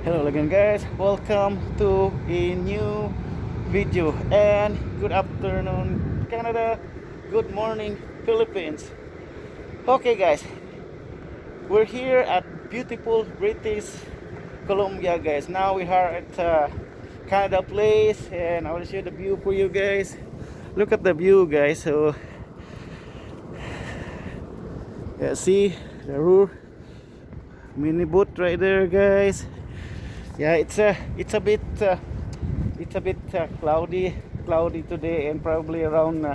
Hello again guys, welcome to a new video and good afternoon Canada, good morning Philippines. Okay guys, we're here at beautiful British Columbia guys. Now we are at Canada Place and I will show the view for you guys. Look at the view guys. So yeah, see the roof mini boat right there guys. Yeah, it's a bit cloudy today, and probably around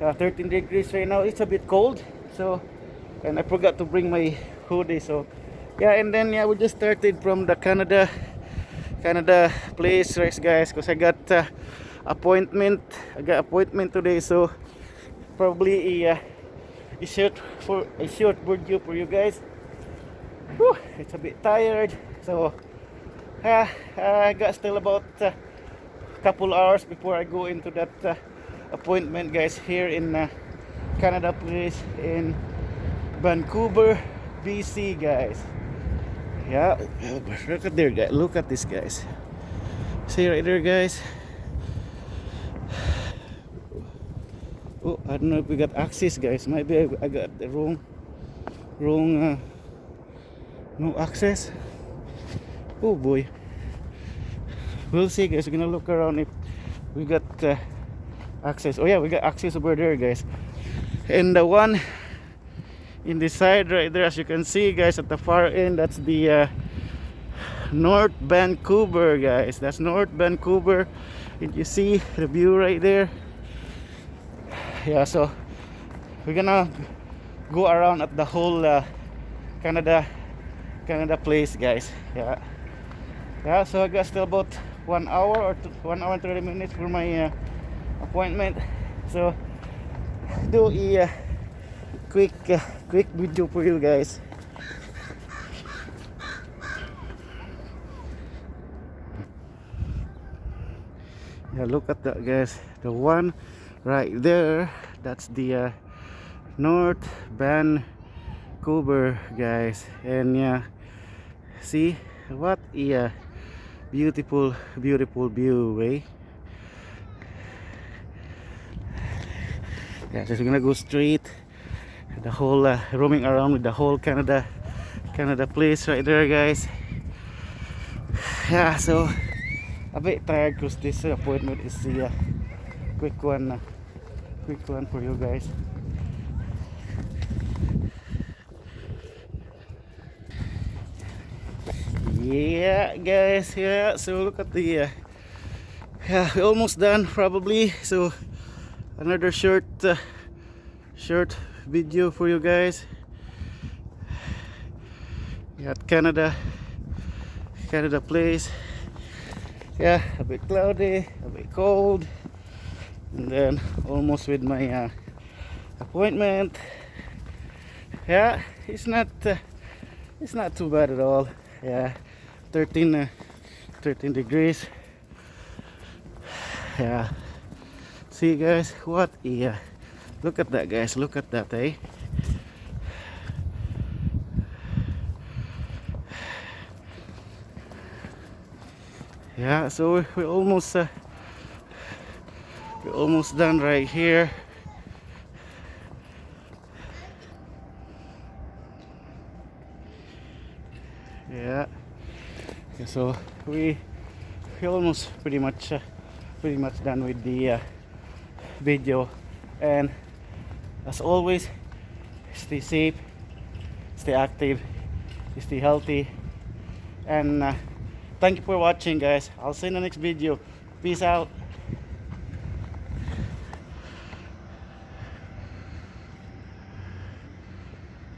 13 degrees right now. It's a bit cold, so and I forgot to bring my hoodie. So yeah, and then yeah, we just started from the Canada place, right, guys, because I got appointment. I got appointment today, so probably a short video for you guys. Whew, it's a bit tired, so I got still about a couple hours before I go into that appointment, guys, here in Canada Place in Vancouver, BC, guys. Yeah, look at there, guys. Look at this, guys. See right there, guys. Oh, I don't know if we got access, guys. Maybe I got the wrong no access. Oh boy, we'll see guys. We're gonna look around if we got access. Oh yeah, we got access over there guys, and the one in the side right there, as you can see guys, at the far end, that's the North Vancouver, guys. That's North Vancouver, and you see the view right there. Yeah, so we're gonna go around at the whole Canada Place, guys. Yeah, so I got still about 1 hour or 1 hour and 30 minutes for my appointment. So do a quick video for you guys. Yeah, look at that, guys. The one right there, that's the North Vancouver, guys. And yeah, see what a beautiful view, eh? Yeah, just gonna go straight the whole roaming around with the whole Canada Place right there, guys. Yeah, so a bit tired because this appointment is the quick one for you guys. Yeah guys, yeah, so look at the yeah, we're almost done probably, so another short video for you guys. Yeah, at Canada Place. Yeah, a bit cloudy, a bit cold, and then almost with my appointment. Yeah, it's not too bad at all. Yeah, 13 degrees. Yeah, see guys, what a look at that, guys. Look at that, eh? Yeah, so we're almost done right here. Yeah, so we almost pretty much done with the video, and as always, stay safe, stay active, stay healthy, and thank you for watching, guys. I'll see you in the next video. Peace out.